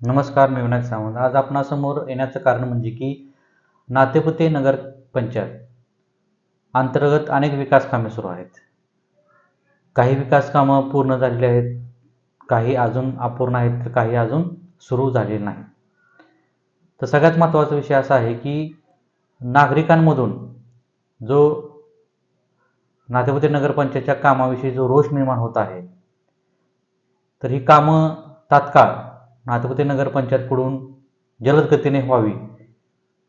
नमस्कार, मी विनायक सावंत. आज आपणासमोर येण्याचं कारण म्हणजे की नातेपुते नगर पंचायत अंतर्गत अनेक विकास कामे सुरू आहेत. काही विकास कामं पूर्ण झालेली आहेत, काही अजून अपूर्ण आहेत, तर काही अजून सुरू झालेले नाही. तर सगळ्यात महत्त्वाचा विषय असा आहे की नागरिकांमधून जो नातेपुते नगरपंचायतच्या कामाविषयी जो रोष निर्माण होत आहे, तर ही कामं तात्काळ नातेपुते नगरपंचायतकडून जलद गतीने व्हावी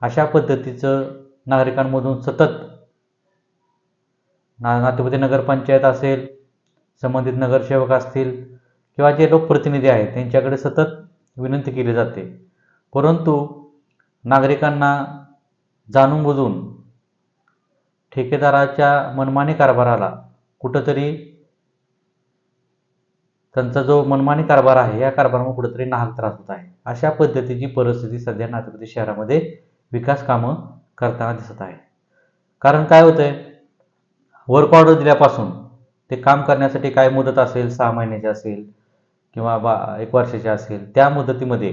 अशा पद्धतीचं नागरिकांमधून सतत नातेपुते नगरपंचायत असेल, संबंधित नगरसेवक असतील किंवा जे लोकप्रतिनिधी आहेत त्यांच्याकडे सतत विनंती केली जाते. परंतु नागरिकांना जाणून बुजून ठेकेदाराच्या मनमानी कारभाराला कुठंतरी त्यांचा जो मनमानी कारभार आहे या कारभारामुळे कुठेतरी नाहक त्रास होत आहे. अशा पद्धतीची परिस्थिती सध्या नातेपुते शहरामध्ये विकास कामं करताना दिसत आहे. कारण काय होतंय, वर्क ऑर्डर दिल्यापासून ते काम करण्यासाठी काय मुदत असेल, 6 महिन्याची असेल किंवा 1 वर्षाची असेल, त्या मुदतीमध्ये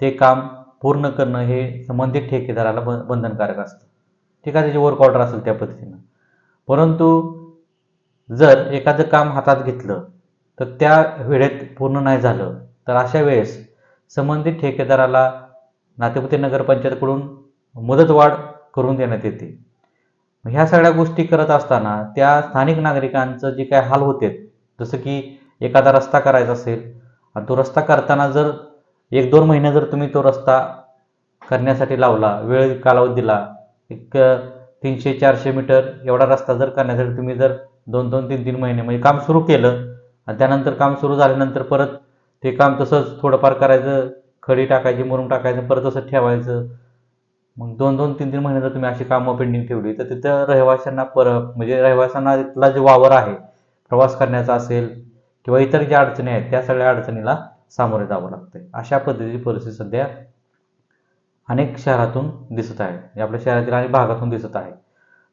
ते काम पूर्ण करणं हे संबंधित ठेकेदाराला बंधनकारक असतं. ठीक आहे, त्याची वर्क ऑर्डर असेल त्या पद्धतीनं. परंतु जर एखादं काम हातात घेतलं तर त्या वेळेत पूर्ण नाही झालं तर अशा वेळेस संबंधित ठेकेदाराला नातेपुते नगरपंचायतकडून मुदतवाढ करून देण्यात येते. ह्या सगळ्या गोष्टी करत असताना त्या स्थानिक नागरिकांचं जे काय हाल होते, जसं की एखादा रस्ता करायचा असेल आणि तो रस्ता करताना जर 1-2 महिने जर तुम्ही तो रस्ता करण्यासाठी लावला, वेळ कालावधी दिला, एक 300-400 मीटर एवढा रस्ता जर करण्यासाठी तुम्ही जर 2-2, 3-3 महिने म्हणजे काम सुरू केलं आणि त्यानंतर काम सुरू झाल्यानंतर परत ते काम तसंच थोडंफार करायचं, खडी टाकायची, मुरुम टाकायचं, परत तसंच ठेवायचं. मग 2-2, 3-3 महिने जर तुम्ही अशी कामं पेंडिंग ठेवली तर तिथं रहिवाशांना म्हणजे रहिवाशांना तिथला जो वावर आहे, प्रवास करण्याचा असेल किंवा इतर ज्या अडचणी आहेत त्या सगळ्या अडचणीला सामोरे जावं लागतंय. अशा पद्धतीची परिस्थिती सध्या अनेक शहरातून दिसत आहे, म्हणजे आपल्या शहरातील अनेक भागातून दिसत आहे.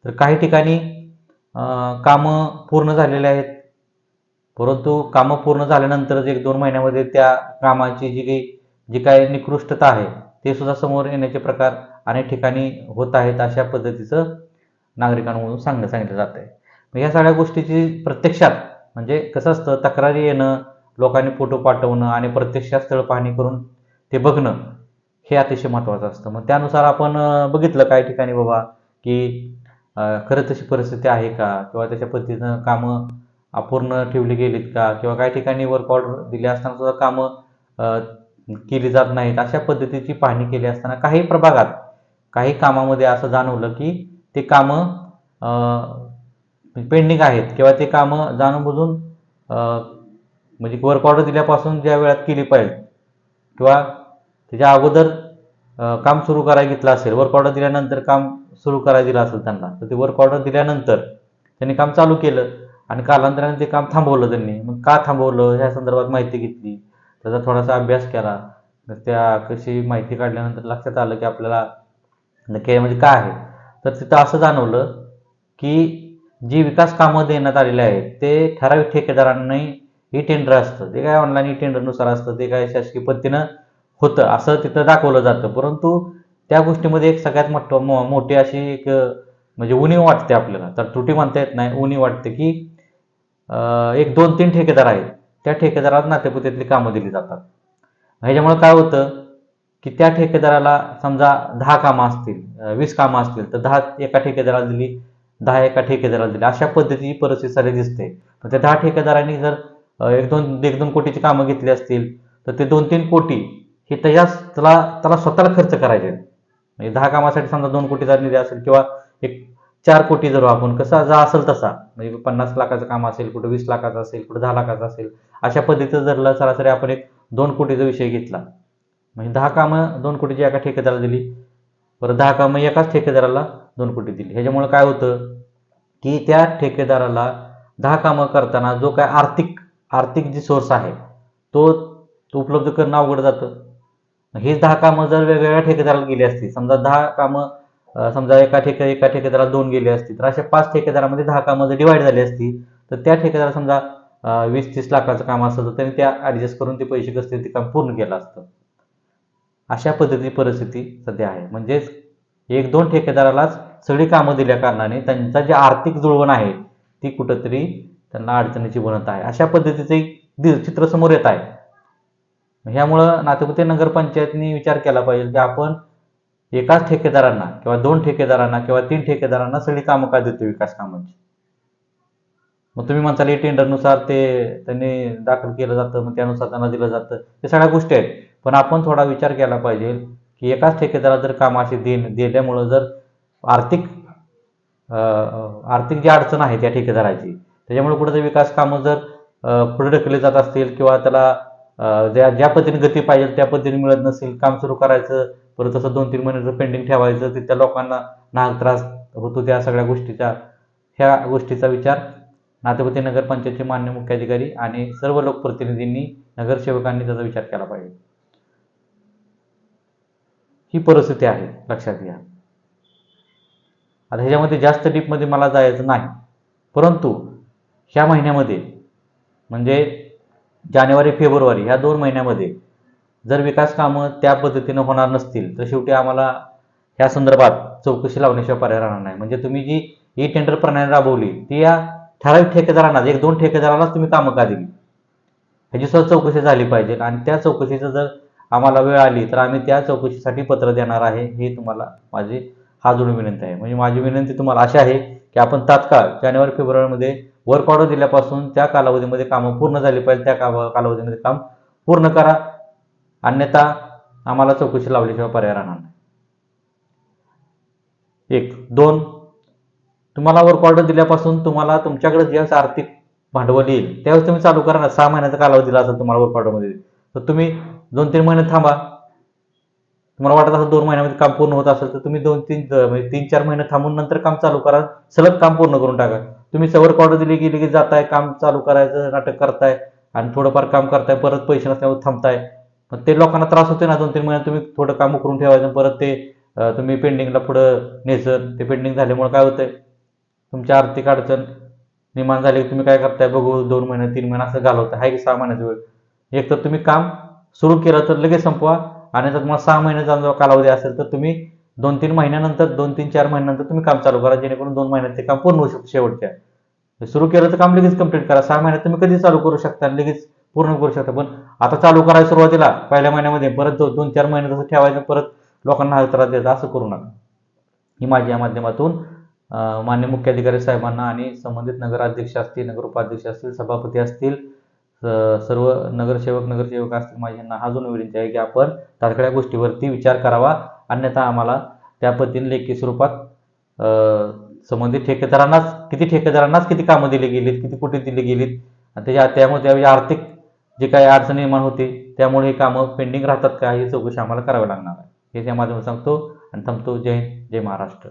तर काही ठिकाणी कामं पूर्ण झालेली आहेत, परंतु कामं पूर्ण झाल्यानंतरच 1-2 महिन्यामध्ये त्या कामाची जी काही निकृष्टता आहे ते सुद्धा समोर येण्याचे प्रकार अनेक ठिकाणी होत आहेत. अशा पद्धतीचं नागरिकांमधून सांगितलं जात आहे. मग या सगळ्या गोष्टीची प्रत्यक्षात म्हणजे कसं असतं, तक्रारी येणं, लोकांनी फोटो पाठवणं आणि प्रत्यक्षात स्थळ पाहणी करून ते बघणं हे अतिशय महत्त्वाचं असतं. मग त्यानुसार आपण बघितलं काही ठिकाणी बाबा की खरंच तशी परिस्थिती आहे का, किंवा त्याच्या पद्धतीनं कामं अपूर्ण ठेवली गेलीत का, किंवा काही ठिकाणी वर्क ऑर्डर दिले असताना सुद्धा कामं केली जात नाहीत. अशा पद्धतीची पाहणी केली असताना काही प्रभागात काही कामामध्ये असं जाणवलं की ते कामं पेंडिंग आहेत किंवा ते कामं जाणून बुजून म्हणजे वर्क ऑर्डर दिल्यापासून ज्या वेळात केली पाहिजे किंवा त्याच्या अगोदर काम सुरू करायला घेतलं असेल, वर्क ऑर्डर दिल्यानंतर काम सुरू करायला दिलं असेल त्यांना, तर ते वर्क ऑर्डर दिल्यानंतर त्यांनी काम चालू केलं आणि कालांतराने ते काम थांबवलं त्यांनी. मग का थांबवलं ह्या संदर्भात माहिती घेतली, त्याचा थोडासा अभ्यास केला. तर त्या कशी माहिती काढल्यानंतर लक्षात आलं की आपल्याला नक्की म्हणजे काय आहे. तर तिथं असं जाणवलं की जी विकास कामं देण्यात आलेली आहेत ते ठराविक ठेकेदारांनी ही टेंडर असतं, ते काय ऑनलाईन टेंडरनुसार असतं, ते काय शासकीय पद्धतीनं होतं असं तिथं दाखवलं जातं. परंतु त्या गोष्टीमध्ये एक सगळ्यात मोठी अशी एक म्हणजे उणीव वाटते आपल्याला, तर त्रुटी म्हणता येत नाही, उणीव वाटते की एक 2-3 ठेकेदार आहेत, त्या ठेकेदाराला नातेपुतेतली कामं दिली जातात. ह्याच्यामुळे काय होतं की त्या ठेकेदाराला समजा 10 कामं असतील, 20 कामं असतील, तर 10 एका ठेकेदाराला दिली, 10 एका ठेकेदाराला दिली, अशा पद्धतीची परिस्थिती सध्या दिसते. तर त्या 10 ठेकेदारांनी जर 1-2 कोटीची कामं घेतली असतील तर ते 2-3 कोटी हे त्याला स्वतःला खर्च करायचे आहेत. म्हणजे 10 कामासाठी समजा 2 कोटीचा निधी असेल किंवा एक 4 कोटी धरू आपण, कसा जा असेल तसा, म्हणजे 50 लाखाचं काम असेल, कुठं 20 लाखाचं असेल, कुठं 10 लाखाचं असेल, अशा पद्धतीचं जर सरासरी आपण एक 2 कोटीचा विषय घेतला, म्हणजे 10 कामं 2 कोटीची एका ठेकेदाराला दिली, परत 10 कामं एकाच ठेकेदाराला 2 कोटी दिली. ह्याच्यामुळे काय होतं की त्या ठेकेदाराला 10 कामं करताना जो काय आर्थिक जी सोर्स आहे तो उपलब्ध करणं अवघड जातं. हेच 10 कामं जर वेगवेगळ्या ठेकेदाराला गेली असती, समजा 10 कामं समजा एका ठेकेदाराला 2 गेली असती, तर अशा 5 ठेकेदारामध्ये 10 कामं जर डिवाईड झाली असती, तर त्या ठेकेदाराला समजा 20-30 लाखाचं काम असतं तर त्यांनी त्या ॲडजस्ट करून ते पैसे कसं ते काम पूर्ण केलं असतं. अशा पद्धतीची परिस्थिती सध्या आहे. म्हणजेच 1-2 ठेकेदारालाच सगळी कामं दिल्या कारणाने त्यांचा जी आर्थिक जुळवण आहे ती कुठंतरी त्यांना अडचणीची बनत आहे. अशा पद्धतीचं एक चित्र समोर येत आहे. ह्यामुळं नातेपुते नगरपंचायतनी विचार केला पाहिजे की आपण एकाच ठेकेदारांना किंवा 2 ठेकेदारांना किंवा 3 ठेकेदारांना सगळी कामं का देतो विकास कामांची. मग तुम्ही म्हणताल टेंडरनुसार ते त्यांनी दाखल केलं जातं, मग त्यानुसार त्यांना दिलं जातं. हे सगळ्या गोष्टी आहेत. पण आपण थोडा विचार केला पाहिजे की एकाच ठेकेदाराला जर कामं अशी दिल्यामुळं जर आर्थिक आर्थिक जी अडचण आहे त्या ठेकेदाराची, त्याच्यामुळे कुठेतरी विकास कामं जर पुढे ढकलली जात असतील किंवा त्याला ज्या ज्या पद्धतीने गती पाहिजे त्या पद्धतीने मिळत नसेल, काम सुरू करायचं, परत तसं 2-3 महिने जर पेंडिंग ठेवायचं, तर त्या लोकांना नाहक त्रास होतो. त्या सगळ्या ह्या गोष्टीचा विचार नातेपुते नगरपंचायतचे मान्य मुख्याधिकारी आणि सर्व लोकप्रतिनिधींनी, नगरसेवकांनी त्याचा विचार केला पाहिजे. ही परिस्थिती आहे, लक्षात घ्या. आता ह्याच्यामध्ये जास्त डीपमध्ये मला जायचं नाही, परंतु ह्या महिन्यामध्ये म्हणजे जानेवारी फेब्रुवारी ह्या 2 महिन्यामध्ये जर विकास कामं त्या पद्धतीनं होणार नसतील तर शेवटी आम्हाला ह्या संदर्भात चौकशी लावण्याशिवाय पर्याय राहणार नाही. म्हणजे तुम्ही जी ई टेंडर प्रणाली राबवली ती या ठराविक ठेकेदारांना, 1-2 ठेकेदारालाच तुम्ही कामं का दिली, ह्याची सुद्धा चौकशी झाली पाहिजे. आणि त्या चौकशीचं जर आम्हाला वेळ आली तर आम्ही त्या चौकशीसाठी पत्र देणार आहे. हे तुम्हाला माझी हात जोडून विनंती आहे. म्हणजे माझी विनंती तुम्हाला अशी आहे की आपण तात्काळ जानेवारी फेब्रुवारीमध्ये वर्क ऑर्डर दिल्यापासून त्या कालावधीमध्ये कामं पूर्ण झाली पाहिजे. त्या कालावधीमध्ये काम पूर्ण करा, अन्यथा आम्हाला चौकशी लावल्याशिवाय पर्याय राहणार नाही. 1. 2. तुम्हाला वर्क ऑर्डर दिल्यापासून तुम्हाला तुमच्याकडे ज्यावेळेस आर्थिक भांडवल येईल त्यावेळेस तुम्ही चालू करा ना. 6 महिन्याचा कालावधी दिला असेल तुम्हाला वर्क ऑर्डरमध्ये, तर तुम्ही 2-3 महिने थांबा. तुम्हाला वाटत असेल 2 महिन्यामध्ये काम पूर्ण होत असेल तर तुम्ही 3-4 महिने थांबून नंतर काम चालू करा. सलग काम पूर्ण करून टाका. तुम्ही वर्क ऑर्डर दिली गेली की जाताय, काम चालू करायचं नाटक करताय आणि थोडंफार काम करताय, परत पैसे नसल्यावर थांबताय. मग ते लोकांना त्रास होते ना. 2-3 महिने तुम्ही थोडं काम उकरून ठेवायचं, परत ते तुम्ही पेंडिंगला पुढं न्यायचं. ते पेंडिंग झाल्यामुळे काय होतंय, तुमची आर्थिक अडचण निर्माण झाली की तुम्ही काय करताय, बघू 2 महिने 3 महिने असं घालवताय. आहे की 6 महिन्याचा वेळ. एक तर तुम्ही काम सुरू केलं तर लगेच संपवा, आणि जर तुम्हाला 6 महिन्याचा कालावधी असेल तर तुम्ही 2-3 महिन्यानंतर, 2-3-4 महिन्यानंतर तुम्ही काम चालू करा, जेणेकरून 2 महिन्यात ते काम पूर्ण होऊ शकतं. शेवटच्या सुरू केलं तर काम लगेच कंप्लीट करा. 6 महिन्यात तुम्ही कधी चालू करू शकता, लगेच पूर्ण करू शकता. पण आता चालू करायला सुरुवातीला पहिल्या महिन्यामध्ये परत 2-4 महिने तसं ठेवायचं, परत लोकांना त्रास द्यायचा, असं करू नका. ही माझी या माध्यमातून मान्य मुख्याधिकारी साहेबांना आणि संबंधित नगराध्यक्ष असतील, नगरोपाध्यक्ष असतील, सभापती असतील, सर्व नगरसेवक असतील, माझी यांना अजून विनंती आहे की आपण तात्काळ या गोष्टीवरती विचार करावा. अन्यथा आम्हाला त्या पद्धतीने लेखी स्वरूपात संबंधित ठेकेदारांनाच किती कामं दिली गेलीत, किती कोटी दिली गेलीत, आणि त्यामुळे आर्थिक जे काही अडचण निर्माण होते त्यामुळे हे कामं पेंडिंग राहतात का, ही चौकशी आम्हाला करावी लागणार आहे. हे त्या माध्यमातून सांगतो आणि थांबतो. जय हिंद, जय महाराष्ट्र.